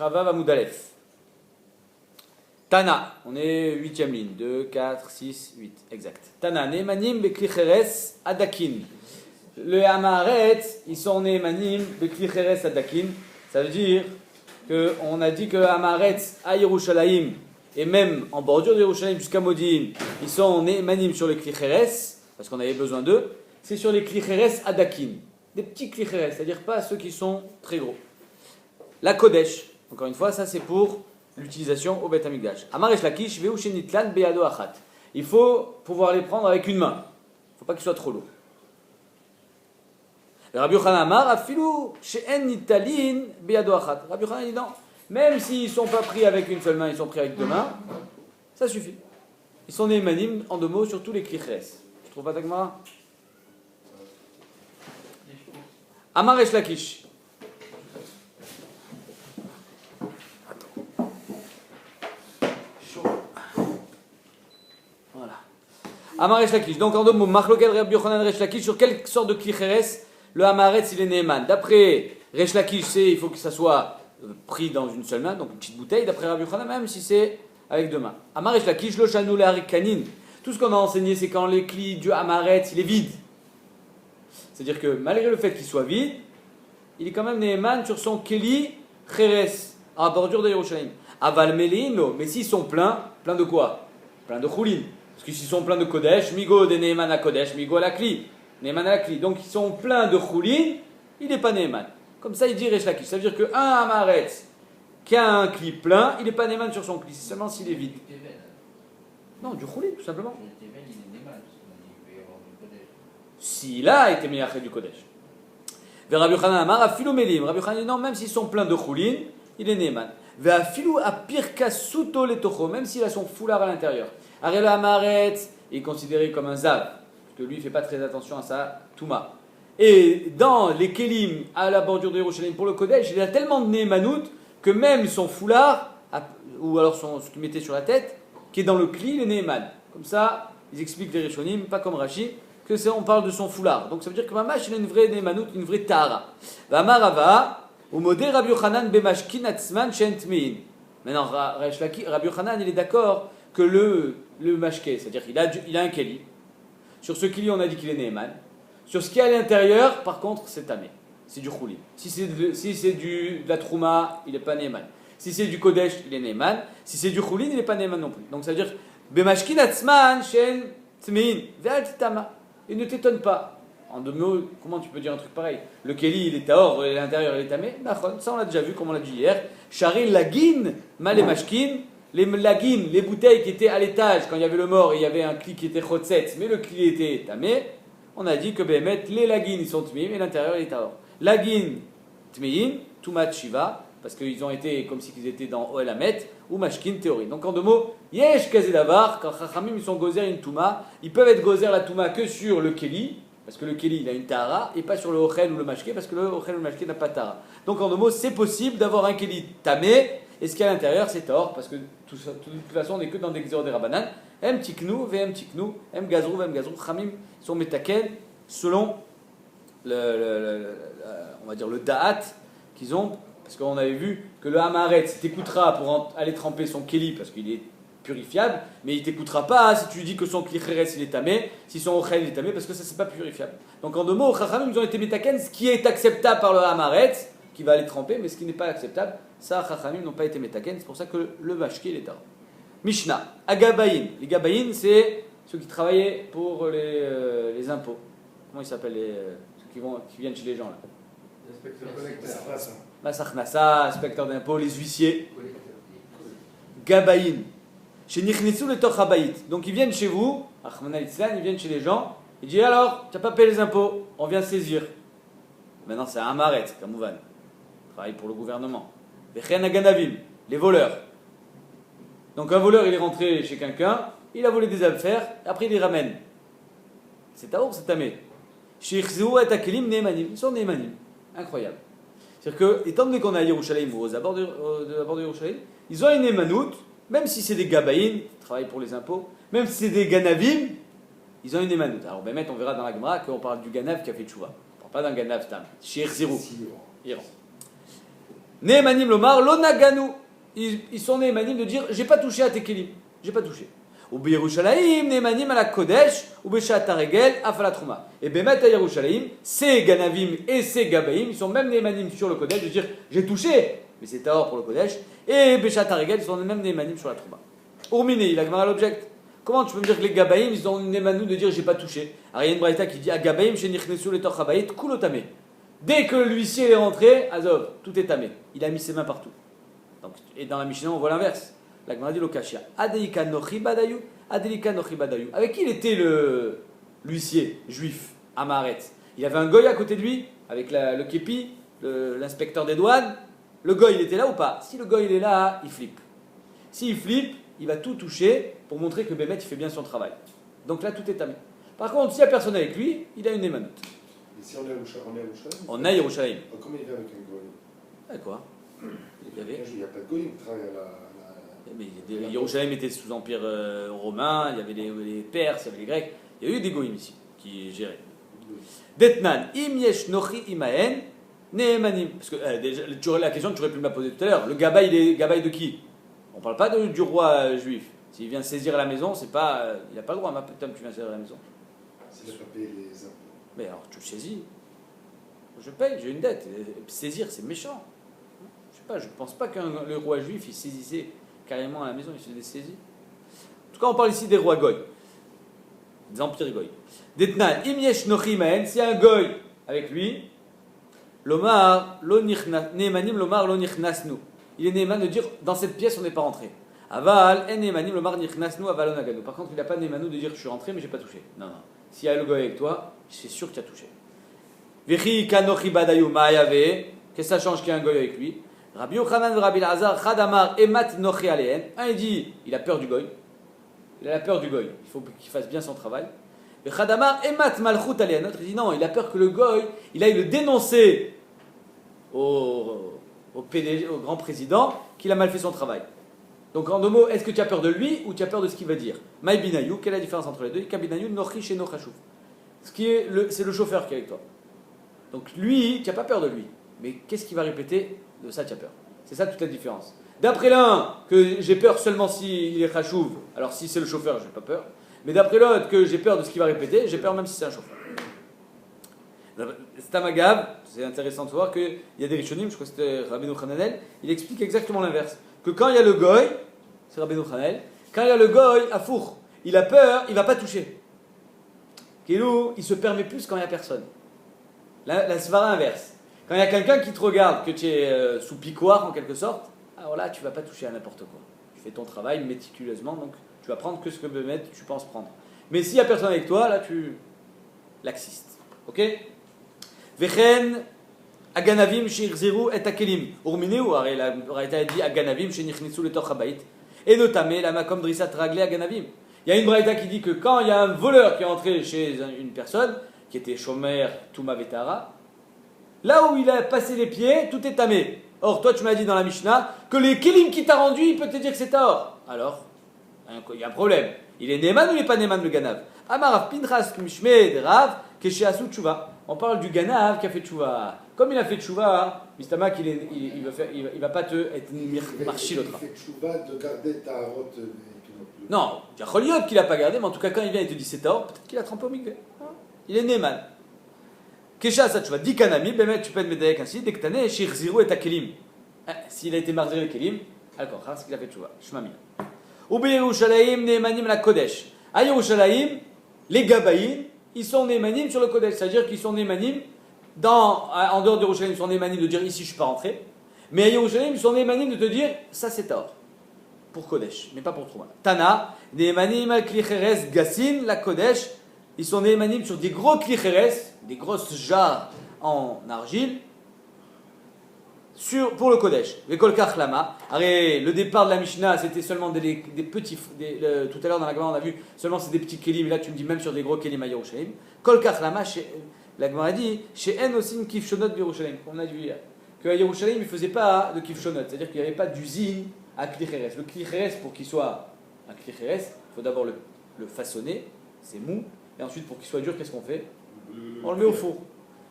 Chavav Amoudalef. Tana, on est 8e ligne. 2, 4, 6, 8, exact. Tana, Neemanim Bekli Cheres Adakin. Le Hamaret, ils sont Neemanim Bekli Cheres Adakin. Ça veut dire qu'on a dit que Hamaret à Yerushalayim, et même en bordure de Yerushalayim jusqu'à Modi'in, ils sont Neemanim sur les Kli Cheres, parce qu'on avait besoin d'eux. C'est sur les Kli Cheres Adakin. Des petits Kli Cheres, c'est-à-dire pas ceux qui sont très gros. La Kodesh, encore une fois, ça c'est pour l'utilisation au Beth Amikdash. Amar Resh Lakish ve'u shenitlan beyado achat. Il faut pouvoir les prendre avec une main. Il ne faut pas qu'ils soient trop lourds. Rabbi Yochanan Amar afilu she'en nitalin beyado achat. Rabbi Yochanan dit non, même s'ils ne sont pas pris avec une seule main, ils sont pris avec deux mains, ça suffit. Ils sont némanim en deux mots sur tous les klichres. Tu trouves pas ta Gemara? Amar Resh Lakish. Amar Resh Lakish. Donc en deux mots, Machlokel Rabbi Yochanan Resh Lakish, sur quelle sorte de klicheres le Hamaret il est Neeman. D'après Resh Lakish, il faut que ça soit pris dans une seule main, donc une petite bouteille. D'après Rabbi Yochanan, même si c'est avec deux mains. Amar Resh Lakish, lo shanou le harik kanin. Tout ce qu'on a enseigné, c'est quand les clis du Hamaret il est vide. C'est-à-dire que malgré le fait qu'il soit vide, il est quand même Neeman sur son keli cheres, à la bordure de Yerushalayim. Aval melino, mais s'ils sont pleins de quoi? Plein de choulin. Parce qu'ils sont pleins de Kodesh, Migo de Neeman à Kodesh, Migo à la Kli, Neeman à la Kli. Donc ils sont pleins de Choulin, il n'est pas Neeman. Comme ça il dit Resh Lakish. Ça veut dire qu'un Hamaret qui a un Kli plein, il n'est pas Neeman sur son Kli, c'est seulement s'il est vide. Non, du Choulin tout simplement. S'il a été mis après du Kodesh. Vers Rabbi Yochanan Amar, Afilu Melim. Rabbi Yochanan dit non, même s'ils sont pleins de Choulin, il est Neeman. Vers Afilu Apirka Suto Letocho, même s'il a son foulard à l'intérieur. Arel Hamaret est considéré comme un zav, parce que lui il ne fait pas très attention à sa touma. Et dans les kelim à la bordure de Yerushalayim pour le Kodesh, il a tellement de némanout que même son foulard, ou alors ce qu'il mettait sur la tête, qui est dans le kli, il est néman. Comme ça, ils expliquent les Rishonim, pas comme Rashi, que on parle de son foulard. Donc ça veut dire que Mamash il a une vraie némanout, une vraie tahara. Vamarava, ou modé Rabbi Yochanan bemashkin atzman shentmein. Maintenant, Rabbi Yochanan il est d'accord que le mashké, c'est-à-dire qu'il a un keli. Sur ce keli, on a dit qu'il est Neeman. Sur ce qui est à l'intérieur, par contre, c'est tamé. C'est du chouli. Si c'est de la trouma, il n'est pas Neeman. Si c'est du kodesh, il est Neeman. Si c'est du chouli, il n'est pas Neeman non plus. Donc ça veut dire bemashkin atzman shen tmein ve'al titama. Et ne t'étonne pas. En deux mots, comment tu peux dire un truc pareil? Le keli, il est taor, et l'intérieur, il est tamé. Ça, on l'a déjà vu, comme on l'a dit hier. Shari lagin malé mashkin. Les lagines, les bouteilles qui étaient à l'étage, quand il y avait le mort, il y avait un cli qui était chotset, mais le cli était tamé, on a dit que les lagines ils sont tmim et l'intérieur il est taor. Lagin tmeim, tumat shiva, parce qu'ils ont été comme si ils étaient dans Oel Hamet, ou mashkin théorie. Donc en deux mots, yesh kazedavar, quand chachamim ils sont gozer une touma, ils peuvent être gozer la touma que sur le keli, parce que le keli il a une tahara, et pas sur le ochel ou le mashké, parce que le ochel ou le mashké n'a pas de tahara. Donc en deux mots, c'est possible d'avoir un keli tamé, et ce qu'il y a à l'intérieur, c'est tort, parce que de toute façon, on n'est que dans des xéros des rabanan. M tiknou, vm tiknou, m gazrou, chamim sont metaken selon on va dire le da'at qu'ils ont, parce qu'on avait vu que le hamaret t'écoutera pour aller tremper son keli, parce qu'il est purifiable, mais il t'écoutera pas si tu lui dis que son klicheres il est tamé, si son ochel il est tamé, parce que ça c'est pas purifiable. Donc en deux mots, chachamim ils ont été metaken, ce qui est acceptable par le hamaret, qui va aller tremper, mais ce qui n'est pas acceptable, ça, chachamim n'ont pas été metaken, c'est pour ça que le mashké est tard. Mishnah, Agabayin. Les Gabayin, c'est ceux qui travaillaient pour les impôts. Comment ils s'appellent ceux qui viennent chez les gens là? Masach Nassa, inspecteur d'impôts, les huissiers. Gabayin. Chez Nichnitzou le Toch Habayit. Donc ils viennent chez vous, Achmana Litzlan, ils viennent chez les gens, ils disent alors, tu n'as pas payé les impôts, on vient saisir. Maintenant c'est un Hamaret, Kamouvan. Travaille pour le gouvernement. Vechen Aganavim, les voleurs. Donc un voleur il est rentré chez quelqu'un, il a volé des affaires, après il les ramène. C'est taour, c'est tamé. Sheikhzou et Akelim Neymanim, ils sont Neymanim. Incroyable. C'est-à-dire que, étant donné qu'on est à Yerushalayim ou aux abords de Yerushalayim, ils ont une Neymanout, même si c'est des Gabaïn, qui travaillent pour les impôts, même si c'est des Ganavim, ils ont une Neymanout. Alors ben, on verra dans la Gemara qu'on parle du Ganav qui a fait tchouva. On ne parle pas d'un Ganav tam. Sheikhzirou. Iran. Nehemanim lomar lo naganu. Ils sont Nehemanim de dire j'ai pas touché à tes kelim. J'ai pas touché. Ou Yerushalayim, Nehemanim à la Kodesh, ou Beshat Haregel, Afalat Trouma. Et Bemet à Yerushalayim, ces Ganavim et ces Gabaïm, ils sont même Nehemanim sur le Kodesh, de dire j'ai touché, mais c'est Tahor pour le Kodesh. Et Beshat Haregel, ils sont même Nehemanim sur la Trouma. Urmine, il a Gemara l'object. Comment tu peux me dire que les Gabaïm, ils ont Nehemanou de dire j'ai pas touché? Alors il y a une braïta qui dit à Gabaïm, chez Nichnesu le Torchabayit, Kulotame. Dès que l'huissier est rentré, Azov, tout est tamé. Il a mis ses mains partout. Donc, et dans la Mishnah, on voit l'inverse. La Gemara dit l'Okashia. Adelika nochi badayu. Adelika nochi badayu. Avec qui il était l'huissier juif à Maharet? Il avait un goy à côté de lui, avec le képi, l'inspecteur des douanes. Le goy, il était là ou pas? Si le goy, il est là, il flippe. S'il flippe, il va tout toucher pour montrer que Bémet, il fait bien son travail. Donc là, tout est tamé. Par contre, s'il n'y a personne avec lui, il a une émanote. Et si on est à Yerushalayim? On est à Yerushalayim. Comment il vient avec un goy? Avec quoi? Il n'y a pas de goy qui travaille à la... Mais Yerushalayim était sous empire romain, il y avait les Perses, il y avait les Grecs. Il y a eu des goïms ici qui géraient. Detnan, im yesh nochi imaen, nehemanim. Parce que déjà, la question que tu aurais pu me la poser tout à l'heure, le gabaï, il est gabaï de qui? On ne parle pas du roi juif. S'il vient saisir la maison, c'est pas, il n'a pas le droit, ma putain, tu viens saisir la maison. S'il n'a pas payé les impôts. Mais alors, tu le saisis. Je paye, j'ai une dette. Saisir, c'est méchant. Je sais pas, je ne pense pas que le roi juif, il saisissait carrément à la maison, il se les saisit. En tout cas, on parle ici des rois goy, des empires goy. Detnan, im yesh nochi imaen, s'il y a un goy avec lui, lomar, lo nichnas, nehemanim lomar, lo nichnasnu. Il est Neheman de dire, dans cette pièce, on n'est pas rentré. Aval, en nehemanim lomar nichnasnu, avalon aganu. Par contre, il n'a pas Nehemanu de dire, je suis rentré, mais j'ai pas touché. Non, non. S'il y a le goy avec toi, c'est sûr que tu as touché. Vechi kanochi badayu ma'ayave. Qu'est-ce que ça change qu'il y a un goy avec lui? Rabbi Yochanan et Rabbi Elazar, Chadamar emat nochi aleen. Un, il dit, il a peur du goy. Il a la peur du goy. Il faut qu'il fasse bien son travail. Et Chadamar emat malchut aleen. L'autre, il dit non, il a peur que le goy, il aille le dénoncer au PDG, au grand président, qu'il a mal fait son travail. Donc en deux mots, est-ce que tu as peur de lui ou tu as peur de ce qu'il va dire? Maï binayu, quelle est la différence entre les deux? Kabinayu nochi sheno chashuv. C'est le chauffeur qui est avec toi. Donc lui, tu n'as pas peur de lui. Mais qu'est-ce qu'il va répéter? De ça, tu as peur. C'est ça toute la différence. D'après l'un, que j'ai peur seulement s'il est chachouv, alors si c'est le chauffeur, je n'ai pas peur. Mais d'après l'autre, que j'ai peur de ce qu'il va répéter, j'ai peur même si c'est un chauffeur. Stamagav, c'est intéressant de voir qu'il y a des Rishonim, je crois que c'était Rabbeinu Hananel, il explique exactement l'inverse. Que quand il y a le goy, c'est Rabbeinu Hananel, quand il y a le goy à four, il a peur, il ne va pas toucher. Kilou, il se permet plus quand il n'y a personne. La svara inverse. Quand il y a quelqu'un qui te regarde, que tu es sous picoire en quelque sorte, alors là, tu ne vas pas toucher à n'importe quoi. Tu fais ton travail méticuleusement, donc tu vas prendre que ce que tu penses prendre. Mais s'il n'y a personne avec toi, là, tu laxistes. Ok? Vechen aganavim sheirziru et akelim. Urmineu, la Braïta a dit aganavim shenichnisu le torchabait. Et notamment, la makom drissat raglé aganavim. Il y a une Braïta qui dit que quand il y a un voleur qui est entré chez une personne, qui était shomer Touma Vetara, là où il a passé les pieds, tout est tamé. Or, toi, tu m'as dit dans la Mishnah que les kelim qui t'a rendu, il peut te dire que c'est Tahor. Alors, il y a un problème. Il est Neman ou il n'est pas Neman le Ganav? Amarav Pinchas Mishmed Rav Kesheasu Tshuva. On parle du Ganav qui a fait Tshuva. Comme il a fait Tshuva, Mistamak, il va pas te être marchi l'autre. Il fait Tshuva de garder ta route. Non, il y a Choliot qu'il n'a pas gardé, mais en tout cas, quand il vient et te dit c'est Tahor, peut-être qu'il a trempé au mikveh. Il est Neman. Kesha ça tu vas dit kanami, ben tu peux être médaillé ainsi, dès que t'as né, shirziru et ta kelim. S'il a été marzir le kelim, d'accord, c'est ce qu'il a fait tu vois, shmami. Ou Yerushalayim nehemanim la kodesh. À Yerushalayim, les gabaïm, ils sont nehemanim sur le kodesh, c'est-à-dire qu'ils sont nehemanim en dehors de Yerushalayim, ils sont nehemanim de dire ici je suis pas rentré, mais à Yerushalayim, ils sont nehemanim de te dire ça c'est Tahor. Pour kodesh, mais pas pour Trouma. Tana, nehemanim al klicheres gasin la kodesh. Ils sont nehemanim sur des gros klicheres, des grosses jarres en argile, pour le Kodesh. Le départ de la Mishnah, c'était seulement des petits. Tout à l'heure dans la Gemara, on a vu seulement c'est des petits kelim. Et là, tu me dis même sur des gros kelim à Yerushalayim. Kol Kachlama, la Gemara dit chez En aussi kifshonot Yerushalayim. On a vu hier qu'à Yerushalayim, il ne faisait pas de kifshonot, c'est-à-dire qu'il n'y avait pas d'usine à klicheres. Le klicheres, pour qu'il soit un klicheres, il faut d'abord le façonner, c'est mou. Et ensuite, pour qu'il soit dur, qu'est-ce qu'on fait? On le met au four.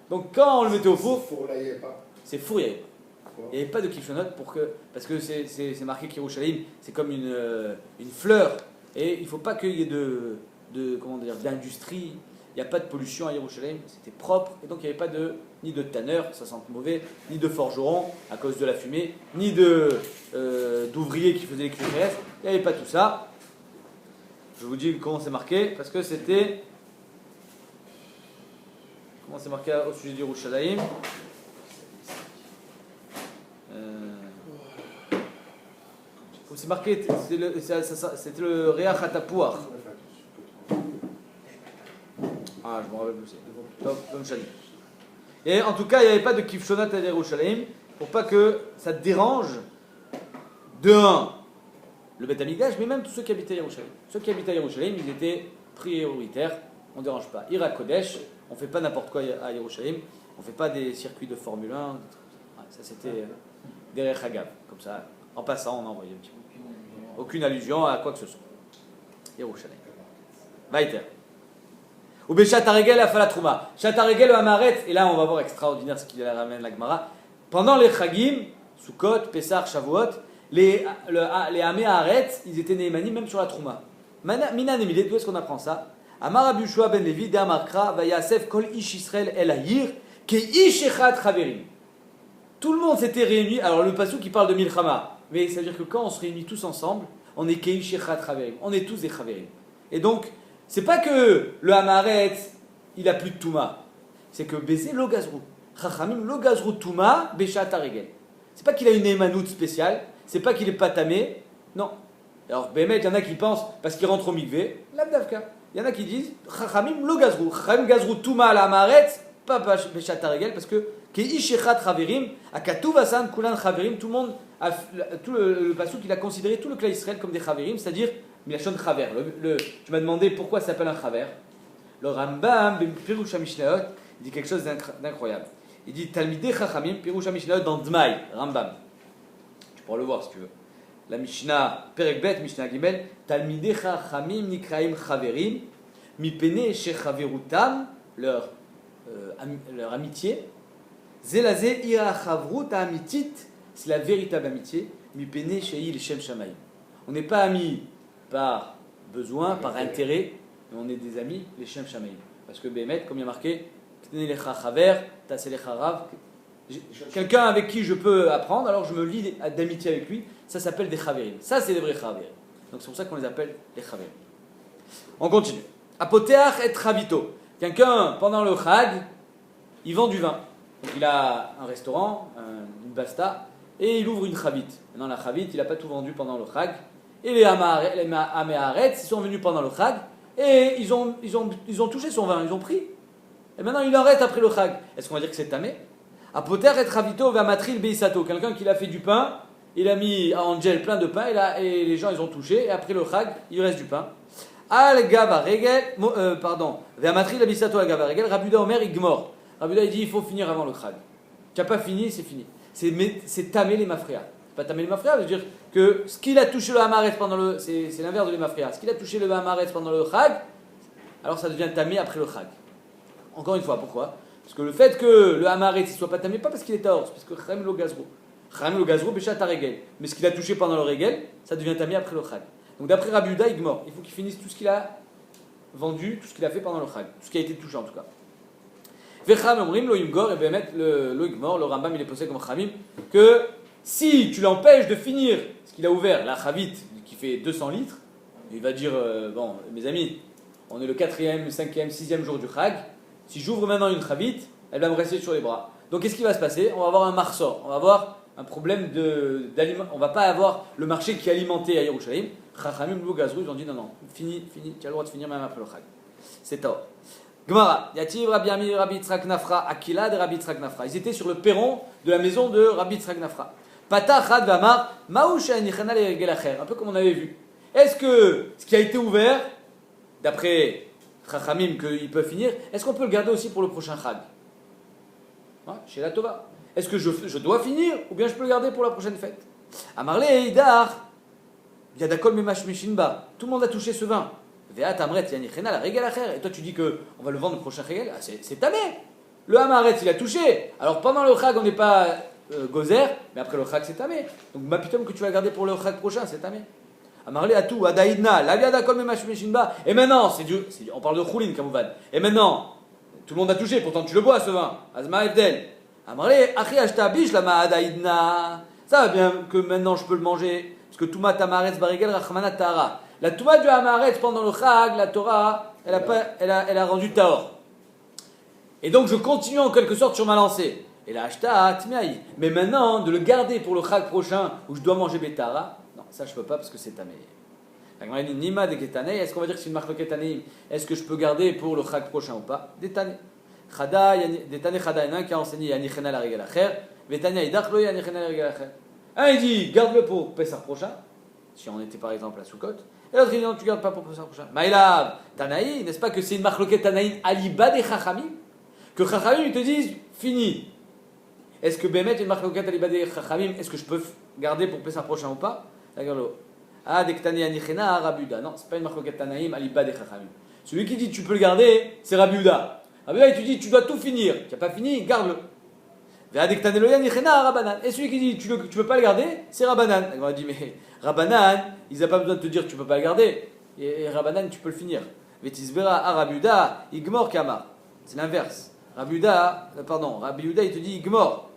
Donc, quand on le mettait au four, c'est four, il n'y avait pas. Il n'y avait pas de kifshonot parce que c'est marqué qu'Yerushalayim, c'est comme une fleur. Et il ne faut pas qu'il y ait d'industrie. Il n'y a pas de pollution à Yerushalayim, c'était propre. Et donc il n'y avait pas ni de tanneur, ça sent mauvais, ni de forgeron à cause de la fumée, ni d'ouvriers qui faisaient les clés. Il n'y avait pas tout ça. Je vous dis comment c'est marqué, parce que c'était... Comment c'est marqué au sujet d'Yerushalayim? C'est marqué, c'était le Reach HaTapuach. Ah, je me rappelle plus. Comme Shani. Et en tout cas, il n'y avait pas de kifshonat à Yerushalayim pour pas que ça te dérange de un, le Beth Amikdash, mais même tous ceux qui habitaient à Yerushalayim. Ceux qui habitaient à Yerushalayim, ils étaient prioritaires, on ne dérange pas. Ira Kodesh, on ne fait pas n'importe quoi à Yerushalayim, on ne fait pas des circuits de Formule 1, ça c'était derrière Hagav, comme ça, en passant, on a envoyé un petit peu. Aucune allusion à quoi que ce soit. Yerushalayim. Vaïter. Ou Béchataregel a fait la trouma. Chataregel ou Amaret, et là on va voir extraordinaire ce qu'il ramène la Gemara. Pendant les Chagim, Sukkot, Pessah, Shavuot, les Amé Haaretz, ils étaient néémanim même sur la trouma. Mina Nemilé, d'où est-ce qu'on apprend ça? Amar Rabbi Yoshua ben Levi, De'amarkra, Vayasef kol ish Israël el Hayir, ke ish echad chaverim. Tout le monde s'était réuni. Alors le pasuk qui parle de Milchama, mais ça veut dire que quand on se réunit tous ensemble, on est ke ish echad chaverim. On est tous des chaverim. Et donc, c'est pas que le Hamaretz, il a plus de Touma. C'est que Bézé lo gazrou. Chachamim lo gazrou Touma Beshat Haregel. C'est pas qu'il a une émanoute spéciale. C'est pas qu'il est patamé. Non. Alors, Bémet, il y en a qui pensent, parce qu'il rentre au mikvé, l'abdavka. Il y en a qui disent, Chachamim lo gazrou. Chachamim gazrou Touma la Hamaretz, pas Beshat Haregel, parce que Ke ish echad chaverim, akatuv asan kulan chaverim, tout le monde, tout le pasuk, il a considéré tout le clan Israël comme des chaverim, c'est-à-dire Milachon Chaver. Tu m'as demandé pourquoi ça s'appelle un Chaver. Le Rambam, Pirush HaMishnayot, il dit quelque chose d'incroyable. Il dit Talmidei Chachamim, Pirush HaMishnayot dans Dmaï, Rambam. Tu pourras le voir si tu veux. La Mishnah, Perek Bet, Mishnah Gimel, Talmidei Chachamim Nikraim Chaverim, Mipene Shechaverutam, leur amitié. Zelazé Ira Chavrut Amitit, c'est la véritable amitié. Mipene Sheil Shem Shamayim. On n'est pas amis par besoin, par intérêt, mais on est des amis, les Shem Shamayim. Parce que Bémet, comme il y a marqué, quelqu'un avec qui je peux apprendre, alors je me lie d'amitié avec lui, ça s'appelle des Chaverim. Ça, c'est des vrais Chaverim. Donc c'est pour ça qu'on les appelle les Chaverim. On continue. Apoteach et Chavito. Quelqu'un, pendant le Chag, il vend du vin. Donc il a un restaurant, une basta, et il ouvre une Chavit. Maintenant, la Chavit, il n'a pas tout vendu pendant le Chag. Et les Amé Haaretz, ils sont venus pendant le Chag et ils ont touché son vin, ils ont pris. Et maintenant il en reste après le Chag. Est-ce qu'on va dire que c'est tamé? Apoter et Ravito va matril beisato. Quelqu'un qui a fait du pain, il a mis en gel plein de pain et les gens ils ont touché et après le Chag il reste du pain. Al Gava Regel, va matril beisato al Gava Regel. Rabuda Omer igmor. Rabuda il dit il faut finir avant le Chag. Tu n'as pas fini, c'est fini. C'est tamé les mafria. Pas tamé les mafria, veut dire que ce qu'il a touché le Hamaretz pendant le... C'est l'inverse de l'Emafria. Ce qu'il a touché le Hamaretz pendant le Chag, alors ça devient tamé après le Chag. Encore une fois, pourquoi? Parce que le fait que le Hamaretz ne soit pas tamé, pas parce qu'il est taor, c'est parce que Chachamim lo gazrou. Chachamim lo gazrou Beshat Haregel. Mais ce qu'il a touché pendant le Regel, ça devient tamé après le Chag. Donc d'après Rabbi Yehuda, il mort. Il faut qu'il finisse tout ce qu'il a vendu, tout ce qu'il a fait pendant le Chag. Tout ce qui a été touché en tout cas. Vecham omrim lo imgor, et bien mettre le lo imgor, le Rambam il est posé comme Chachamim, que si tu l'empêches de finir ce qu'il a ouvert, la Chavit, qui fait 200 litres, il va dire, bon, mes amis, on est le 4e, 5e, 6e jour du Chag, si j'ouvre maintenant une Chavit, elle va me rester sur les bras. Donc qu'est-ce qui va se passer? On va avoir un marsor, on va avoir un problème d'aliment, on va pas avoir le marché qui est alimenté à Yerushalayim. Chachamim lo gazrou, ils ont dit non, fini, tu as le droit de finir même après le Chag. C'est tort. Gemara, Yativ Rabbi Ami Rabbi Yitzhak Nafra, Akila de Rabbi Yitzhak Nafra. Ils étaient sur le perron de la maison de Rabbi Yitzhak Nafra. Pata Chad Vamar, Maoucha Nichana le Acher, un peu comme on avait vu. Est-ce que ce qui a été ouvert, d'après Chachamim, qu'il peut finir, est-ce qu'on peut le garder aussi pour le prochain Chag? Chez la Tova. Est-ce que je dois finir ou bien je peux le garder pour la prochaine fête? Amarle Eidar, Yadakol Memash Mishinba, tout le monde a touché ce vin. Veat Amret Yanichena la Regel Acher, et toi tu dis qu'on va le vendre le prochain Regel? C'est tamé. Le Hamaret il a touché. Alors pendant le Chag on n'est pas gozer, mais après le chag c'est tamé. Donc ma pitom que tu vas garder pour le chag prochain, c'est tamé. Amarle à tout, adaïdna, la viada kol memashmeshinba. Et maintenant, on parle de choulin, kamouvan. Et maintenant, tout le monde a touché, pourtant tu le bois ce vin. Azma evdel. Amarle, achi ashta bish lama adaïdna. Ça va bien que maintenant je peux le manger, parce que Touma Tamaretz Barigel Rachmana Tara. La Touma du Hamaretz pendant le Chag, la Torah, elle a rendu Taor. Et donc je continue en quelque sorte sur ma lancée. Et là, Ashta Tmiaï. Mais maintenant, de le garder pour le Chag prochain, où je dois manger Betara, non, ça je peux pas parce que c'est Tamé. Nima de Ketane, est-ce qu'on va dire que c'est une marque Ketane? Est-ce que je peux garder pour le Chag prochain ou pas? Detane. Detane Chada, il y en a un qui a enseigné Yanichena la Regel Acher. Vetania Idach lo Yanichena la Regel Acher. Un il dit garde-le pour Pessah prochain, si on était par exemple à Soukot. Et l'autre il dit non, tu gardes pas pour Pessah prochain. Maïlav, Tanaï, n'est-ce pas que c'est une marloquette Tanaï aliba des Chachamim? Que Chachamim ils te disent fini. Est-ce que Bémet une marloquette aliba des Chachamim, est-ce que je peux garder pour Pessah prochain ou pas? Regarde-le. Ah, dès que Tanaï Anichena Rabuda. Non, c'est pas une marloquette Tanaïm aliba des Chachamim. Celui qui dit tu peux le garder, c'est Rabuda. Rabuda il te dit tu dois tout finir. Tu n'as pas fini, garde-le. Et celui qui dit tu ne peux pas le garder, c'est Rabbanan. On a dit mais Rabbanan, ils n'ont pas besoin de te dire tu ne peux pas le garder. Et Rabbanan, tu peux le finir. Vetisbera Arabuda, Igmor Kama. C'est l'inverse. Rabuda, il te dit Igmor.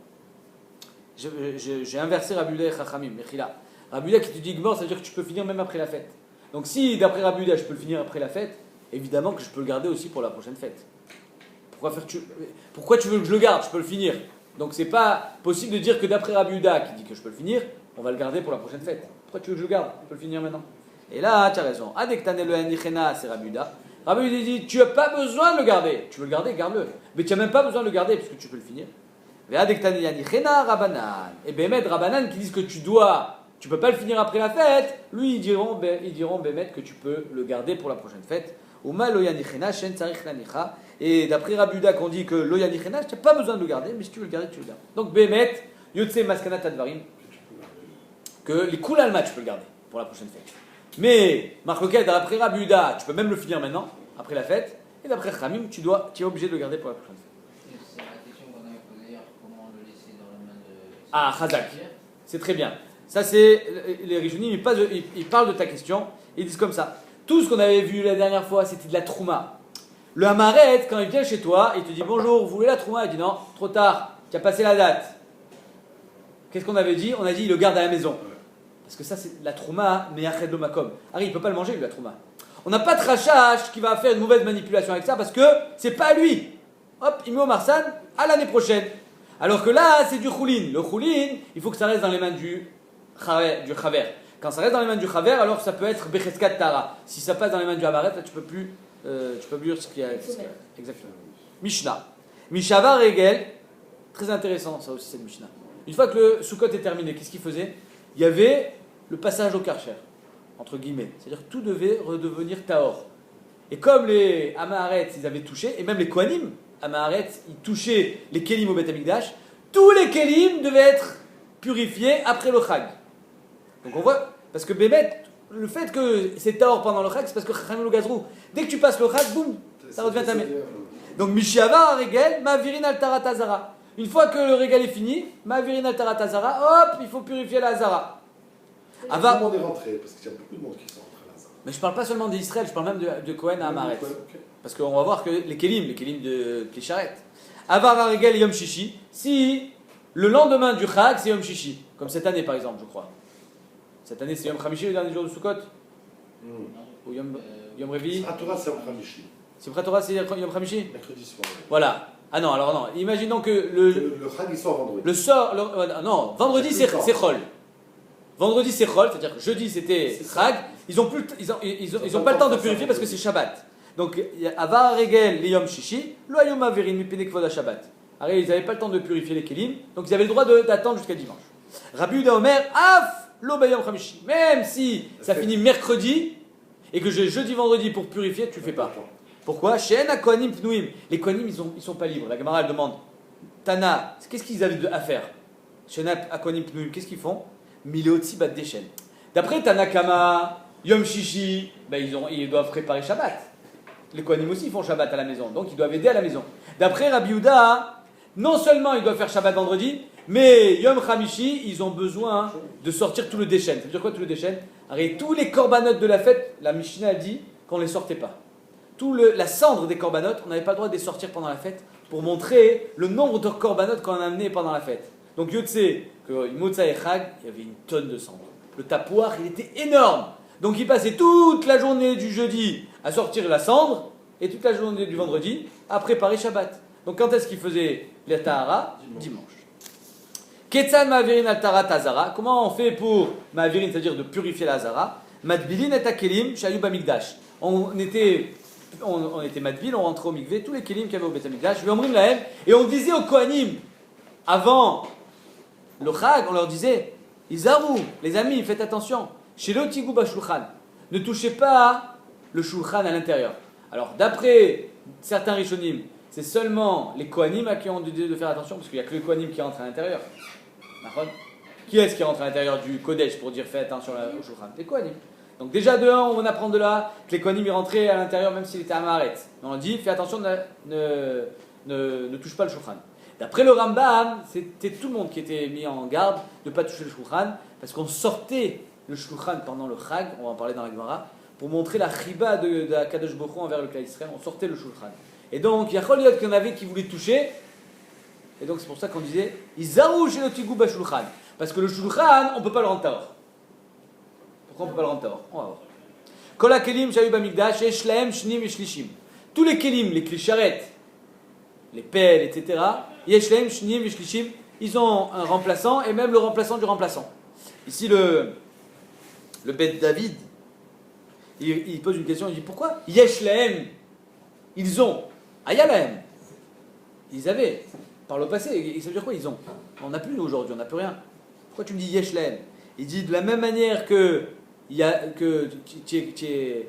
J'ai inversé Rabuda et Chachamim. Rabuda qui te dit Igmor, ça veut dire que tu peux finir même après la fête. Donc si d'après Rabuda je peux le finir après la fête, évidemment que je peux le garder aussi pour la prochaine fête. Pourquoi tu veux que je le garde? Je peux le finir. Donc c'est pas possible de dire que d'après Rabbi Yehuda qui dit que je peux le finir, on va le garder pour la prochaine fête. Pourquoi tu veux que je le garde? Je peux le finir maintenant. Et là, tu as raison. Adektanel le Anichena, c'est Rabbi Yehuda. Rabbi Yehuda dit tu n'as pas besoin de le garder. Tu veux le garder, garde-le. Mais tu n'as même pas besoin de le garder puisque tu peux le finir. Et Adektanel Anichena, Rabbanan. Et Bémet, Rabbanan qui disent que tu peux pas le finir après la fête. Lui, ils diront Bémet que tu peux le garder pour la prochaine fête. Uma lo Yanichena, Shen Tsarich Nanicha. Et d'après Rabbi Yehuda qu'on dit que lo Yanichena, tu n'as pas besoin de le garder, mais si tu veux le garder, tu le gardes. Donc Bémet, Yotse Maskanat Advarim, que les Koulalma, tu peux le garder pour la prochaine fête. Mais Marcoquet, d'après Rabbi Yehuda, tu peux même le finir maintenant, après la fête. Et d'après Khamim, tu es obligé de le garder pour la prochaine fête. C'est la question qu'on avait posée hier, comment le laisser dans la main de... Ah, Khazak, c'est très bien. Ça, c'est les Rishonim, ils parlent de ta question, ils disent comme ça. Tout ce qu'on avait vu la dernière fois, c'était de la trouma. Le Hamaret, quand il vient chez toi, il te dit bonjour, vous voulez la trouma? Il dit non, trop tard, tu as passé la date. Qu'est-ce qu'on avait dit? On a dit il le garde à la maison. Parce que ça, c'est la trouma, mais Yached lo makom. Harry, il ne peut pas le manger, lui, la trouma. On n'a pas de rachach qui va faire une mauvaise manipulation avec ça parce que c'est pas à lui. Hop, il met au marsan à l'année prochaine. Alors que là, c'est du choulin. Le choulin, il faut que ça reste dans les mains du chaver. Quand ça reste dans les mains du chaver, alors ça peut être becheskat tara. Si ça passe dans les mains du hamaret, là tu peux plus dire ce qu'il y a. Exactement. Mishnah. Mishava regel. Très intéressant ça aussi cette Mishnah. Une fois que le Sukkot est terminé, qu'est-ce qu'il faisait? Il y avait le passage au karcher, entre guillemets. C'est-à-dire que tout devait redevenir taor. Et comme les Amaharet, ils avaient touché, et même les Kohanim, Amaharet, ils touchaient les Kélim au Beth Amikdash, tous les Kélim devaient être purifiés après le Chag. Donc on voit, parce que Bémet, le fait que c'est taor pendant le Chag, c'est parce que Chachamim le gazrou. Dès que tu passes le Chag, boum, ça redevient tamé. Donc Mishiava, Regel, Mavirin al Tarat Azara. Une fois que le régal est fini, Mavirin al Tarat Azara, hop, il faut purifier la Azara. Tout le monde est rentré, parce qu'il y a beaucoup de monde qui sont rentrés à Azara. Mais je parle pas seulement d'Israël, je parle même de Kohen à Amaret. Okay. Parce qu'on va voir que les Kélim de Klisharet. Avar Regel Yom Shishi, si le lendemain du Chag, c'est Yom Shishi, comme cette année par exemple, je crois. Cette année, c'est Yom Chamishi, le dernier jour de Sukkot Ou Yom Revi À Torah, c'est Yom Hamishi. C'est Pratora, c'est Yom Chamishi Mercredi soir. Voilà. Ah non, alors non. Imaginons que Le Chag, il sort vendredi. Non, vendredi, c'est Chol. Vendredi, c'est Chol, c'est-à-dire que jeudi, c'était Chag. Ils n'ont pas le temps de purifier parce que c'est Shabbat. Donc, Avar Regel, les Yom Shishi, lo Yom Averin, Mipene Kvoda Shabbat. Alors, ils n'avaient pas le temps de purifier les Kélim, donc ils avaient le droit d'attendre jusqu'à dimanche. Rabbi Yehuda Omer, Af, lo Bayom Chamishi. Même si ça finit mercredi, et que j'ai jeudi, vendredi pour purifier, tu ne fais pas. Pourquoi? Shen Kohanim Pnouim. Les Kohanim, ils sont pas libres. La Gemara, elle demande Tana, qu'est-ce qu'ils avaient à faire? Shen Kohanim Pnouim, qu'est-ce qu'ils font? Mileotzi bat Deshen. D'après Tanakama, Yom Shishi, ils doivent préparer Shabbat. Les Kohanim aussi font Shabbat à la maison, donc ils doivent aider à la maison. D'après Rabbi Yehuda, non seulement ils doivent faire Shabbat vendredi, Mais Yom Hamishi, ils ont besoin de sortir tout le déchaîne. Ça veut dire quoi tout le déchaîne? Arrête, tous les corbanotes de la fête, la Mishnah a dit qu'on ne les sortait pas. La cendre des corbanotes, on n'avait pas le droit de les sortir pendant la fête pour montrer le nombre de corbanotes qu'on a amené pendant la fête. Donc Yotse, que Motza et Chag, il y avait une tonne de cendre. Le tapouar, il était énorme. Donc il passait toute la journée du jeudi à sortir la cendre et toute la journée du vendredi à préparer Shabbat. Donc quand est-ce qu'il faisait la Tahara? Dimanche. Ketsan Ma'avirin al-Tara Tazara. Comment on fait pour Ma'avirin, c'est-à-dire de purifier la Zara? Madbilin et Akelim, Shayub Amigdash. On était Madbil, on rentrait au mikvé, tous les Kelim qu'il y avait au Bet Amigdash, et on disait aux Kohanim, avant le Chag, on leur disait, Izaru, les amis, faites attention, chez l'Otigou Bashulchan, ne touchez pas le Shulchan à l'intérieur. Alors, d'après certains Rishonim, c'est seulement les Kohanim à qui on dit de faire attention, parce qu'il n'y a que les Kohanim qui rentrent à l'intérieur. Qui est-ce qui rentre à l'intérieur du Kodesh pour dire faites attention au Shulchan? Les Kohanim. Donc déjà de 1, on apprend de là que les Kohanim rentraient à l'intérieur même s'il était à Maharet. On dit fais attention, ne touche pas le Shulchan. D'après le Rambam, c'était tout le monde qui était mis en garde de ne pas toucher le Shulchan, parce qu'on sortait le Shulchan pendant le Chag, on va en parler dans la Gemara, pour montrer la chiba de Kadosh Baruch Hu envers le Klal Yisraël, on sortait le Shulchan. Et donc, il y a Choliot qu'il y en avait qui voulaient toucher, et donc c'est pour ça qu'on disait Izaru chez le Tigou Bashulchan, parce que le Shulchan, on ne peut pas le rendre tahor. Pourquoi on ne peut pas le rendre tahor? On va voir. Kol ha-kelim shayu bamikdash, yesh lahem shnim veshlishim. Tous les kelim, les clisharettes, les pelles, etc., yesh lahem shnim veshlishim, ils ont un remplaçant, et même le remplaçant du remplaçant. Ici, le Bet David, il pose une question, il dit pourquoi yesh lahem, ils ont, aya lahem, ils avaient, par le passé, ça veut dire quoi ils ont? On n'a plus nous aujourd'hui, on n'a plus rien. Pourquoi tu me dis yesh lahem? Il dit de la même manière que tu es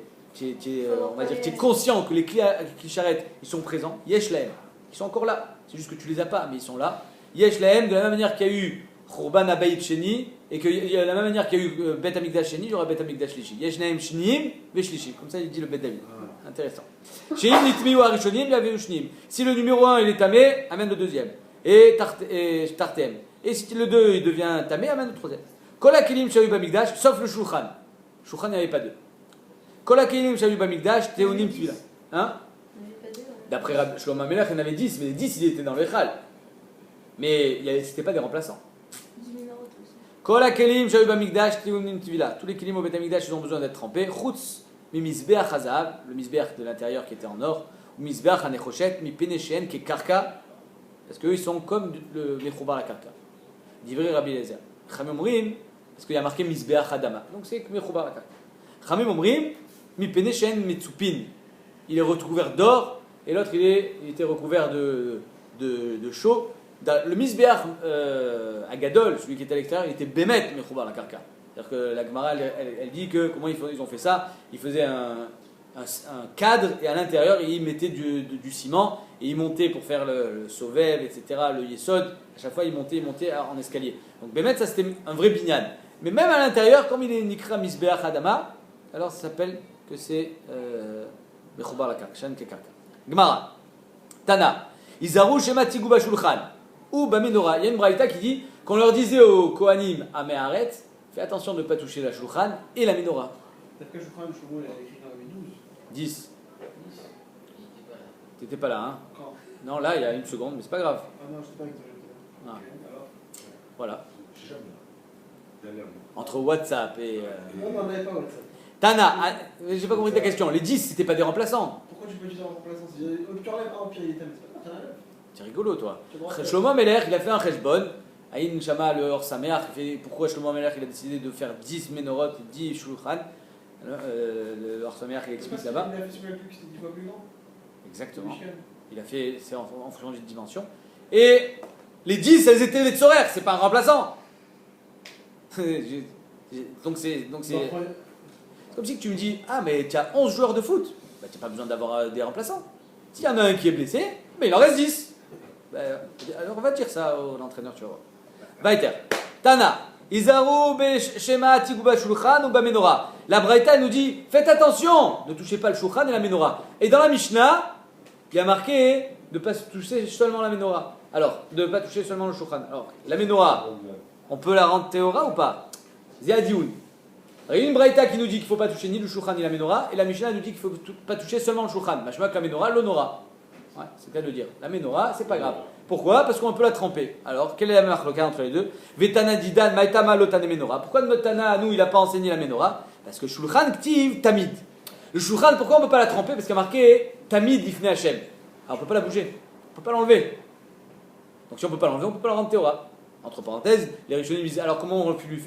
conscient que les clicharrettes ils sont présents, yesh lahem, ils sont encore là. C'est juste que tu les as pas, mais ils sont là. Yesh lahem, de la même manière qu'il y a eu Khurban Abayit Sheni, et que de la même manière qu'il y a eu Bet Amigdash Sheni, il y aura Bet Amigdash Lishi. Yesh lahem shnim veshlishim. Comme ça il dit le Bet David. Intéressant. Sheim nitmi ou arishonim, yaveru shnim. Si le numéro 1 il est tamé, amène le deuxième. Et tartem. Et si le 2 il devient tamé, amène le troisième. Kol ha-kelim shayu bamikdash, sauf le shulchan. Shulchan, il n'y avait pas deux. Kol ha-kelim shayu bamikdash, teonim tvila. Hein? D'après Shlomo HaMelech, il y en avait 10, mais les 10 ils étaient dans le Echal. Mais ce n'était pas des remplaçants. Kol ha-kelim shayu bamikdash, teonim tvila. Tous les kelim au Bet Amigdash, ils ont besoin d'être trempés. Chutz mi misbeach hazav, le misbeach de l'intérieur qui était en or, ou misbeach hanechoshet, mi peneshen qui est karka, parce qu'eux ils sont comme le mechoubar la karka. Divrei Rabbi Eliezer. Chamim omrim, parce qu'il y a marqué misbeach adama, donc c'est mechoubar la karka. Chamim omrim, mi peneshen metzupin, il est recouvert d'or, et l'autre il était recouvert de chaux. Le misbeach agadol, celui qui était à l'extérieur, il était bémet mechoubar la karka. C'est-à-dire que la Gemara, elle dit que comment ils ont fait ça. Ils faisaient un cadre et à l'intérieur ils mettaient du ciment et ils montaient pour faire le sovev, etc., le yesod. À chaque fois ils montaient en escalier. Donc Bémet, ça c'était un vrai binyan. Mais même à l'intérieur, comme il est nikra misbeach adama, alors ça s'appelle que c'est mechoubar la karka, shan kekarka. Gemara, Tana, Izaru shema tigou bashulchan ou bamenora. Il y a une braïta qui dit qu'on leur disait aux Kohanim à Meharet, fais attention de ne pas toucher la shulchan et la menorah. D'après je crois que Shlomo il a écrit dans la 12. 10. Il T'étais pas là, hein? Quand? Non, là, il y a une seconde, mais c'est pas grave. Ah non, je sais pas exactement. Ah. Ok, alors. Voilà. Jamais. Dernièrement. Entre WhatsApp et. Non, on n'en avait pas WhatsApp. Tana, j'ai pas compris ta question. Les 10, c'était pas des remplaçants. Pourquoi tu peux dire en remplaçant? Tu enlèves un empire, il est c'est pas grave. C'est rigolo, toi. Tu vois, Shlomo HaMelech, il a fait un cheshbon. Aïn Shama, le Or Sameach, pourquoi Shlomo HaMelech, il a décidé de faire 10 menorot, 10 shulchan. Le Or Sameach, il explique là-bas. Il a fait sur le plus qui était 10 fois plus grand. Exactement. Il a fait, c'est en fonction des dimensions. Et les 10, elles étaient les tzorer, c'est pas un remplaçant. Donc c'est comme si tu me dis, ah mais tu as 11 joueurs de foot, bah, tu n'as pas besoin d'avoir des remplaçants. S'il y en a un qui est blessé, mais il en reste 10. Bah, alors on va dire ça à l'entraîneur, tu vas voir. Vaiter. Tana. Izaru be shema tiguba shulchan ou ba menorah. La Braïta nous dit, faites attention, ne touchez pas le shulchan et la menorah. Et dans la Mishnah, il y a marqué de ne pas toucher seulement la menorah. Alors, de ne pas toucher seulement le shulchan. Alors, la menorah, on peut la rendre théora ou pas? Zéadioun. Il y a une braïta qui nous dit qu'il ne faut pas toucher ni le shulchan ni la menorah, et la Mishnah nous dit qu'il ne faut pas toucher seulement le shulchan. Machma que la menorah, l'honora. Ouais, c'est le cas de le dire. La menorah, c'est pas grave. Pourquoi? Parce qu'on peut la tremper. Alors, quelle est la marque entre les deux? Vetana didan, maitama lotane menorah. Pourquoi notre Tana, à nous, il n'a pas enseigné la menorah? Parce que shulchan ktiv tamid. Le shulchan, pourquoi on ne peut pas la tremper? Parce qu'il y a marqué tamid ifne Hashem. Alors, on ne peut pas la bouger. On ne peut pas l'enlever. Donc, si on ne peut pas l'enlever, on ne peut pas la rendre théora. Entre parenthèses, les Rishonim disent alors comment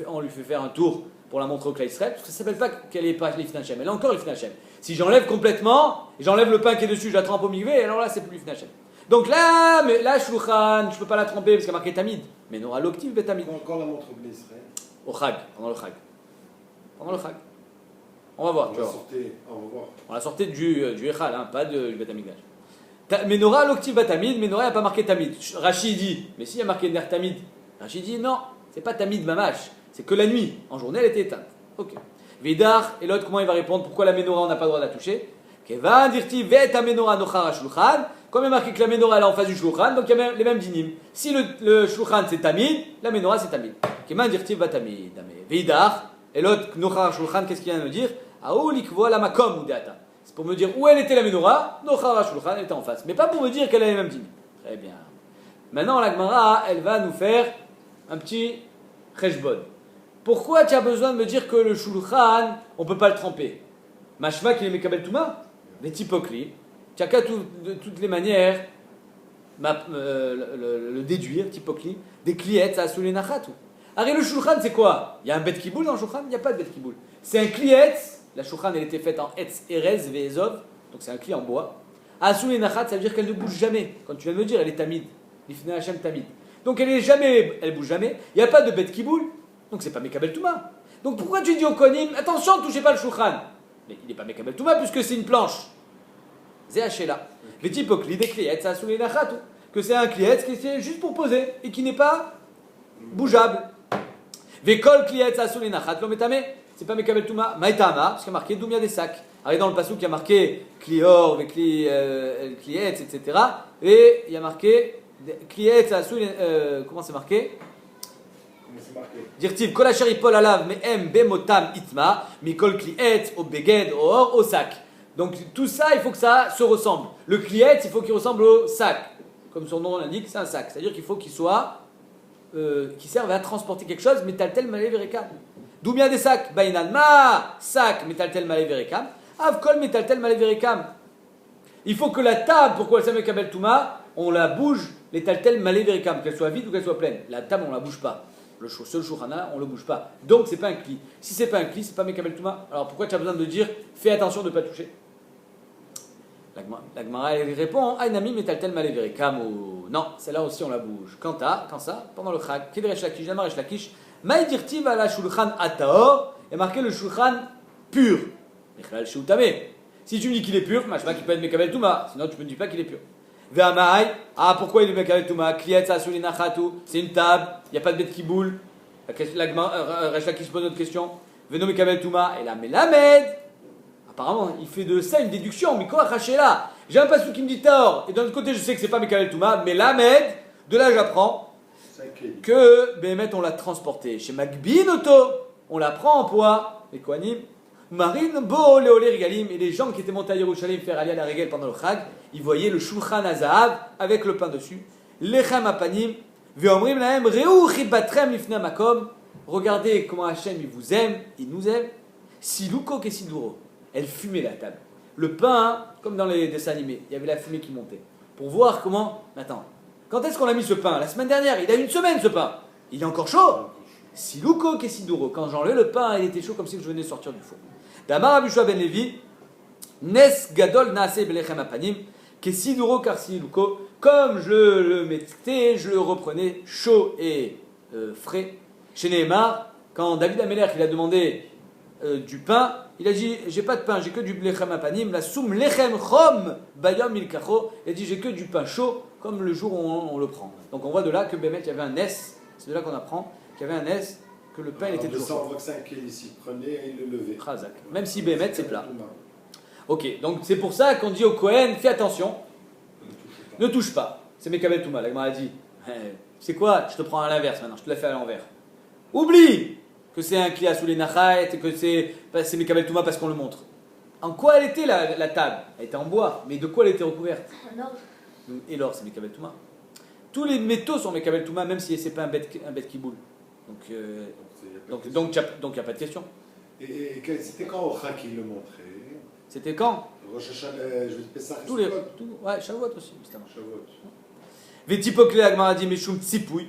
on lui fait faire un tour pour la montrer au Klal Israël? Parce que ça ne s'appelle pas qu'elle est pas l'ifne Hashem. Elle est encore l'ifne Hashem. Si j'enlève complètement, et j'enlève le pain qui est dessus, je la trempe au migvé, alors là, c'est plus l'ifne Hashem. Donc là, shulchan, je ne peux pas la tremper parce qu'il y a marqué tamid. Mais n'aura l'octive betamid. Encore la montre au Israël. Au chag, pendant le chag. Pendant le chag. On va voir, tu vois. On va voir. On la sortait du Echal, hein, pas du Betamigdash. Menorah l'octive batamid, Menorah n'a pas marqué tamid. Rachid dit, mais si il y a marqué ner tamid. Rachid dit non, c'est pas tamid mamash, c'est que la nuit. En journée, elle était éteinte. Ok. Vidar, et l'autre, comment il va répondre? Pourquoi la menorah, on n'a pas le droit de la toucher? Kevan dirti vet a menorah nochara shulchan. Comme il est marqué que la menorah elle est en face du shulchan, donc il y a les mêmes dinim. Si le shulchan c'est tamid, la menorah c'est tamid. Kevan dirti batamid. Vidar, et l'autre, nochara shulchan, qu'est-ce qu'il vient de me dire? Aoulikvo la makom udeata. C'est pour me dire où elle était la menorah, nochara shulchan, elle était en face. Mais pas pour me dire qu'elle a les mêmes dinim. Très bien. Maintenant, la Gemara, elle va nous faire un petit cheshbon. Pourquoi tu as besoin de me dire que le shulchan, on ne peut pas le tremper? Mashma qu'il est mekabel touma, mais typokli. Tu n'as qu'à de toutes les manières le déduire, typokli, des kliettes à souler nachatou. Arrête, le shulchan, c'est quoi? Il y a un bet kiboul dans le shulchan? Il n'y a pas de bet kiboul. C'est un kliet. La shulchan, elle était faite en etz, erez, ve'ezov, donc c'est un cli en bois. À souler nachat, ça veut dire qu'elle ne bouge jamais. Quand tu viens de me dire, elle est tamid. L'ifne Hashem tamid. Donc elle bouge jamais. Il n'y a pas de bet kiboul. Donc c'est pas mekabel touma. Donc pourquoi tu dis au konim, attention, ne touchez pas le shulchan? Mais il n'est pas mekabel touma puisque c'est une planche. Zé hachela. Les typokli des kliets, ça soulet nachat. Que c'est un kliet qui est juste pour poser et qui n'est pas bougeable. Vekol kliet, ça soulet nachat, lo metame. C'est pas mekabel touma. Maïtama, parce qu'il y a marqué doumia des sacs. Alors dans le passou, il y a marqué klior, kliet, etc. Et il y a marqué kliet, ça soulet. Comment c'est marqué? Dirtiv kol asher ipol alav me'em bemotam itma mikol kliet au beged au sac. Donc tout ça, il faut que ça se ressemble. Le kliet, il faut qu'il ressemble au sac. Comme son nom l'indique, c'est un sac. C'est-à-dire qu'il faut qu'il soit qui serve à transporter quelque chose, metaltel malé verekam. D'où bien des sacs? Bainan ma sac metaltel malé verekam. Avkol metaltel malé verekam. Il faut que la table, pourquoi elle s'appelle kabel touma, on la bouge les taltel malé verekam, qu'elle soit vide ou qu'elle soit pleine. La table, on la bouge pas. Le seul shulchana, on le bouge pas. Donc c'est pas un cli. Si c'est pas un cli, c'est pas mekabel touma. Alors pourquoi tu as besoin de dire fais attention de ne pas toucher? La Gemara elle répond Aïnami metaltel malé verekam ou non, celle-là aussi on la bouge. Quand ça, pendant le chag, Kedresh Lakish, Damar Lakish, Maïdirtiv ala shulchan ataor, il y a marqué le shulchan pur. Si tu me dis qu'il est pur, je ne sais pas qu'il peut être mekabel touma, sinon tu ne me dis pas qu'il est pur. Ve'amai, pourquoi il est mekabel touma? Kliet sasuli nachatu, c'est une table, il n'y a pas de bête qui boule. Resh Lakish pose notre question. Veno mekabel touma, et la melamed. Apparemment, il fait de ça une déduction, mais quoi raché là? J'ai un passou qui me dit tort, et d'un autre côté, je sais que c'est pas mekabel touma, mais melamed, de là j'apprends que Béhémet on l'a transporté. Chez Magbin Auto, on la prend en poids. Les Kohanim, Marine Bo Léolé Regalim, et les gens qui étaient montés à Yerushalayim faire aller à la régale pendant le Chag, ils voyaient le Shulchan Azahav avec le pain dessus. Lechem Apanim, Veomrim Lahem Reu Chibatrem Lifne Makom. Regardez comment Hachem il vous aime, il nous aime. Siluko Kesiduro. Elle fumait la table. Le pain, comme dans les dessins animés, il y avait la fumée qui montait. Pour voir comment. Attends. Quand est-ce qu'on a mis ce pain? La semaine dernière, il a une semaine ce pain. Il est encore chaud. Siluko kesiduro. Quand j'enlevais le pain, il était chaud comme si je venais de sortir du four. Damar Abishua ben Levi, Nes gadol naase belechem apanim, kesiduro car siluko. Comme je le mettais, je le reprenais chaud et frais. Chez Nehemar, quand David Amelech il a demandé du pain, il a dit j'ai pas de pain, j'ai que du lechem apanim, la soum lechem chom bayom milkacho. Il a dit j'ai que du pain chaud. Comme le jour où on le prend. Donc on voit de là que Bémet, il y avait un S, c'est de là qu'on apprend qu'il y avait un S, que le pain était toujours chaud. On voit que c'est un clé ici, prenez et il le levez. Khazak. Même si Bémet c'est plat. Ok, donc c'est pour ça qu'on dit au Kohen, fais attention, ne touche pas. c'est Mekabel Touma. La Gemara a dit, c'est quoi? Je te prends à l'inverse maintenant, je te la fais à l'envers. Oublie que c'est un Kli Assoulé Nachait et que c'est Mekabel Touma parce qu'on le montre. En quoi elle était la table? Elle était en bois, mais de quoi elle était recouverte? En or. Et l'or, c'est Mekabel Touma. Tous les métaux sont Mekabel Touma, même si c'est pas un bête qui boule. Donc il n'y a pas de question. Et c'était quand Ocha qui le montrait? C'était quand? Rosh Hashanah, je vais te passer ça. Ouais, Shavuot aussi, justement. Shavuot. Vétipokle Agmara dit Meshum Tsipouy.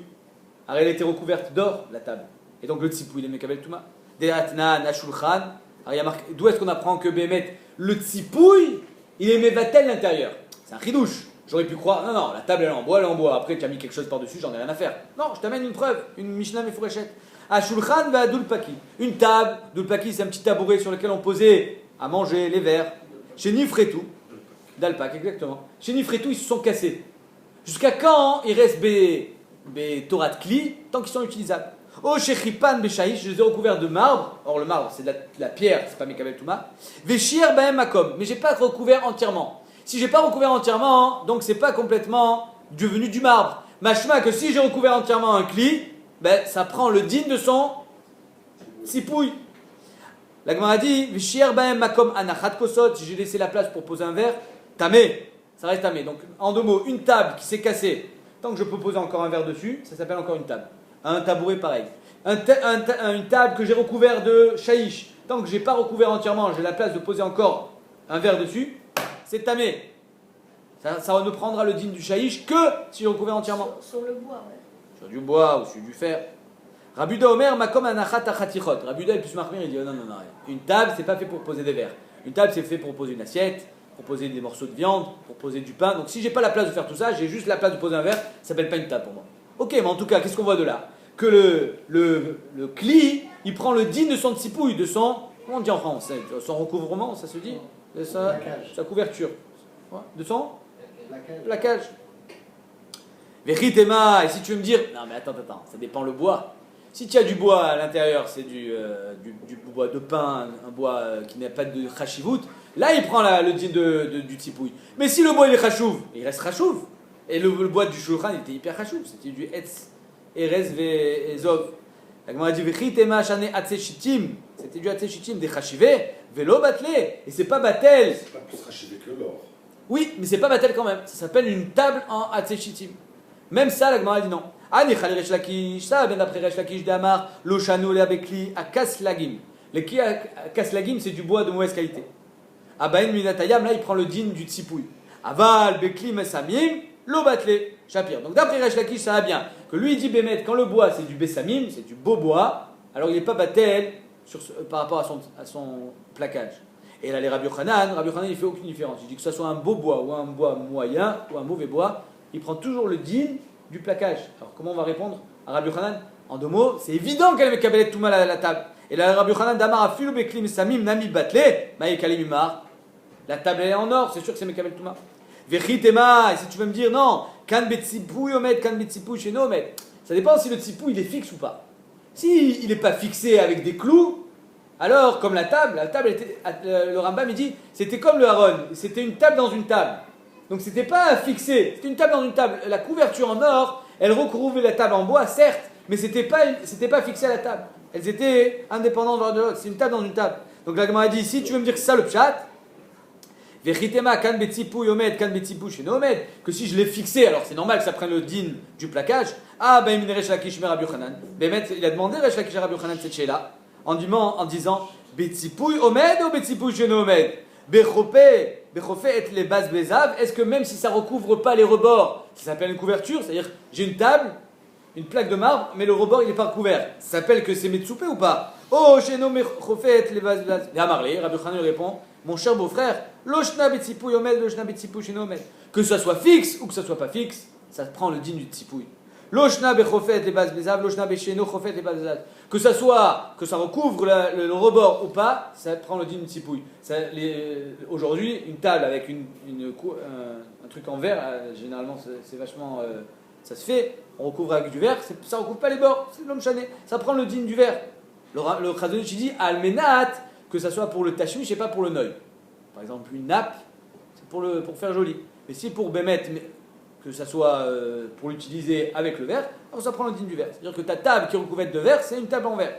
Alors elle était recouverte d'or, la table. Et donc le Tsipouy, il est Mekabel Touma. Deratna Nashulchan. Alors il y a marqué, d'où est-ce qu'on apprend que Bémet, le Tsipouy, il est Mevatel l'intérieur? C'est un chidouche. J'aurais pu croire, non, la table elle est en bois, elle est en bois. Après tu as mis quelque chose par-dessus, j'en ai rien à faire. Non, je t'amène une preuve, une Mishnah Mefourachet. Ashulchan va Dulpaki. Une table, Dulpaki c'est un petit tabouret sur lequel on posait à manger les verres. Chez Nifretou, d'Alpac exactement. Chez Nifretou ils se sont cassés. Jusqu'à quand il reste des Torah de Kli tant qu'ils sont utilisables? Oh chez Chipan Beshaïch, je les ai recouverts de marbre. Or le marbre c'est de la pierre, c'est pas Mekabel Touma. Veshir Baem Makom, mais j'ai pas recouvert entièrement. Si j'ai pas recouvert entièrement, donc c'est pas complètement devenu du marbre. Machma que si j'ai recouvert entièrement un Kli, ben, ça prend le din de son tsipouille. La Gemara dit, V'shier baem makom anachat kosot, si j'ai laissé la place pour poser un verre, tamé, ça reste tamé. Donc en deux mots, une table qui s'est cassée, tant que je peux poser encore un verre dessus, ça s'appelle encore une table. Un tabouret pareil. Une table que j'ai recouvert de shaïch, tant que j'ai pas recouvert entièrement, j'ai la place de poser encore un verre dessus, c'est tamé. Ça ne prendra le din du shaïch que si j'ai recouvert entièrement. Sur le bois, ouais. Sur du bois ou sur du fer. Rabuda Omer, makom anachat achatichot. Rabuda, il peut se marquer, il dit non. Une table, c'est pas fait pour poser des verres. Une table, c'est fait pour poser une assiette, pour poser des morceaux de viande, pour poser du pain. Donc si j'ai pas la place de faire tout ça, j'ai juste la place de poser un verre, ça s'appelle pas une table pour moi. Ok, mais en tout cas, qu'est-ce qu'on voit de là? Que le Kli, il prend le din de son tsipouille, de son, comment on dit en français? Son recouvrement, ça se dit? De sa couverture. Ouais. De son placage. Véritema, et si tu veux me dire, non mais attends, ça dépend le bois. Si tu as du bois à l'intérieur, c'est du bois de pin, un bois qui n'a pas de chashivut, là il prend le din du tsipouille. Mais si le bois il est chashouv, il reste chashouv. Et le bois du shulchan il était hyper chashouv, c'était du etz, erez ve ezov. La Gemara dit véritema shane atzeshitim, c'était du atzeshitim des chashivé, velo batle, et c'est pas batel. C'est pas plus rachivé que l'or. Oui, mais c'est pas batel quand même, ça s'appelle une table en atzeshitim. Même ça, la Gemara dit non. Ani Khali Resh Lakish, ça, bien après Resh Lakish d'Amar, Lochano, le Abekli, à Kaslagim. Les Kli à Kaslagim, c'est du bois de mauvaise qualité. Abaïn Minatayam, là, il prend le din du tsipouille. Aval, Bekli, Mesamim, Lobatle, Shapir. Donc d'après Resh Lakish, ça va bien. Que lui, il dit Bémet, quand le bois, c'est du Bessamim, c'est du beau bois, alors il n'est pas batel par rapport à son plaquage. Et là, les Rabbi Yochanan, il fait aucune différence. Il dit que ce soit un beau bois ou un bois moyen ou un mauvais bois, il prend toujours le din du plaquage. Alors comment on va répondre à Rabbi Yochanan? En deux mots, c'est évident qu'elle met Kabelet Touma à la table. Et là, Rabbi Yochanan d'Amar Afilu Beklim Samim Nami Batle, Maïkalim Imar. La table est en or, c'est sûr que c'est Mekabel Touma. Vechitema, et si tu veux me dire non, Kan Betsipou Yomed, Kan Betsipou Sheno Omed. Ça dépend si le tsipou il est fixe ou pas. Si il n'est pas fixé avec des clous, alors comme la table était, le Rambam il dit, c'était comme le Haron, c'était une table dans une table. Donc c'était pas fixé, c'était une table dans une table. La couverture en or, elle recouvrait la table en bois, certes, mais c'était pas fixé à la table. Elles étaient indépendantes l'une de l'autre. C'est une table dans une table. Donc la Gemara dit, si tu veux me dire que c'est ça le pshat, Vechitema kan betzipou yomed kan betzipou sheno omed, que si je l'ai fixé, alors c'est normal que ça prenne le din du plaquage. Ah ben il Resh Lakish mer Rabbi Yochanan. Bémet, il a demandé Resh Lakish Rabbi Yochanan cette chez-là, en disant betzipou omed ou betzipou sheno omed. Bechopé et les bases bézav, est-ce que même si ça recouvre pas les rebords, ça s'appelle une couverture, c'est-à-dire j'ai une table, une plaque de marbre, mais le rebord il n'est pas recouvert, ça s'appelle que c'est metsoupé ou pas? Oh, chez nous, Bechopé et les bases bézav. Et Amarlé, Rabbi Yochanan répond, mon cher beau-frère, loshna betzipou yomed, loshna betzipou sheno omed. Que ça soit fixe ou que ça soit pas fixe, ça prend le din du tsipouille. Loshna bechofet les bases bézav, loshna becheno chofet les bases bézav. Que ça recouvre le rebord ou pas, ça prend le din du tsipouille. Aujourd'hui, une table avec un truc en verre, généralement c'est vachement, ça se fait. On recouvre avec du verre, ça recouvre pas les bords, c'est l'homme chané. Ça prend le din du verre. Le Chazonich dit almenat, que ça soit pour le tashmish et pas pour le noy. Par exemple, une nappe, c'est pour faire joli. Mais si pour Bémet, que ça soit pour l'utiliser avec le verre, alors ça prend le din du verre. C'est-à-dire que ta table qui est recouverte de verre, c'est une table en verre.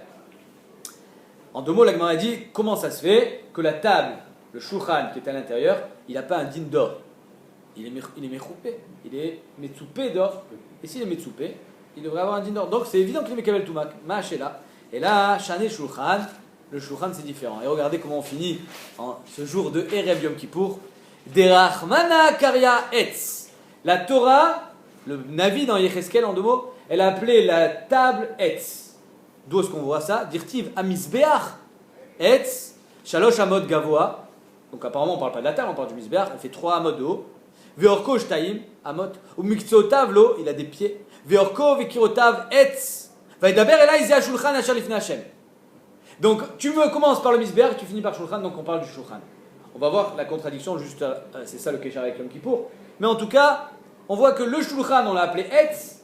En 2 mots, la Gemara dit comment ça se fait que la table, le shulchan qui est à l'intérieur, il n'a pas un din d'or. Il est mechoupé, il est metsoupé d'or. Et s'il est metsoupé, il devrait avoir un din d'or. Donc c'est évident qu'il est mekabel tumak. Ma'ashela. Et là, shane shulchan, le shulchan c'est différent. Et regardez comment on finit en ce jour de Erev Yom Kippour. Derachmana karya etz. La Torah, le Navi dans Yecheskel en 2 mots, elle a appelé la table etz. D'où est-ce qu'on voit ça? Dirtiv amizbeach etz shalosh amot gavoa. Donc apparemment on ne parle pas de la table, on parle du misbeach. Elle fait 3 amot de haut. Veorko shtaim amot. Ou mikzotav lo, il a des pieds. Veorko vekirotav etz. Vaidaber elai ze shulchan asher lifnei Hashem. Donc tu commences par le misbeach, tu finis par shulchan, donc on parle du shulchan. On va voir la contradiction, juste, c'est ça le Kesher avec Yom Kippour. Mais en tout cas, on voit que le shulchan, on l'a appelé etz,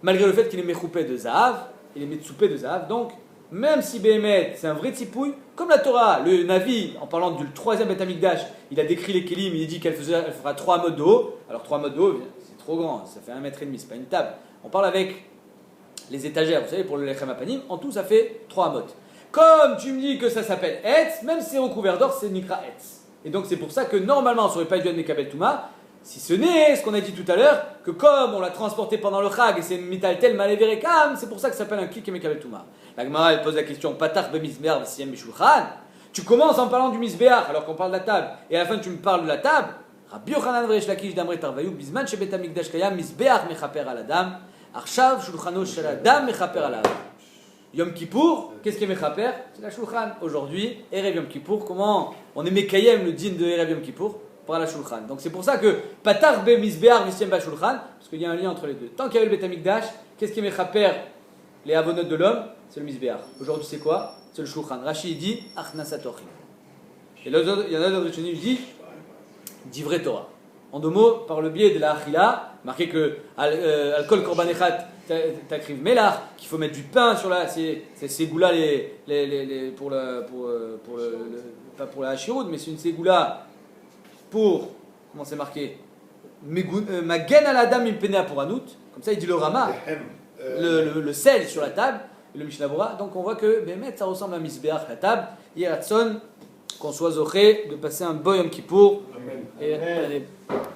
malgré le fait qu'il est mechoupé de zahav, il est metsoupé de zahav. Donc, même si Béhémet, c'est un vrai tsipouille, comme la Torah, le Navi, en parlant du 3e Beth Amikdash, il a décrit les kelim, il a dit qu'elle fera 3 amotes de haut. Alors 3 amotes de haut, c'est trop grand, ça fait 1,5 mètre, c'est pas une table. On parle avec les étagères, vous savez, pour le lechem apanim, en tout ça fait 3 amotes. Comme tu me dis que ça s'appelle etz, même si c'est recouvert d'or, c'est nikra etz. Et donc c'est pour ça que normalement on ne saurait pas dû mekabel touma, si ce n'est ce qu'on a dit tout à l'heure, que comme on l'a transporté pendant le chag et c'est mital tel maleverekam, c'est pour ça que ça s'appelle un klik et mekabel touma. La Gemara elle pose la question patach bemisbeach v'siyem bishulchan. Tu commences en parlant du misbeach alors qu'on parle de la table, et à la fin tu me parles de la table. Rabbi Yochanan v'Reish Lakish damre tarvayu bizman shebet hamikdash kayam misbeach mechaper al adam, arshav shulchano shel adam mechaper al adam. Yom Kippour, qu'est-ce qui est Mechaper? C'est la Shulchan. Aujourd'hui, Erev Yom Kippour, comment on est Mekayem le din de Erev Yom Kippour par la Shulchan. Donc c'est pour ça que Patar be Misbear Vishem ba Shulchan, parce qu'il y a un lien entre les deux. Tant qu'il y avait le Bet Amikdash, qu'est-ce qui est Mechaper les avonotes de l'homme? C'est le Misbear. Aujourd'hui c'est quoi? C'est le Shulchan. Rashi dit Achnasatochim. Et il y en a d'autres qui dit Divrei Torah. En 2 mots, par le biais de la Achila, marqué que Alkol Korban Echat Takriv Melach, qu'il faut mettre du pain sur la. C'est ségoula pour pas pour la Hashirud, mais c'est une ségoula pour. Comment c'est marqué? Magen al Adam impena pour Anout. Comme ça, il dit le Rama. Le sel sur la table, le Mishnah Bora. Donc on voit que Bémet, ça ressemble à Misbeach, la table. Yeratson, qu'on soit zoché de passer un bon Yom Kippour. Amen. Et allez.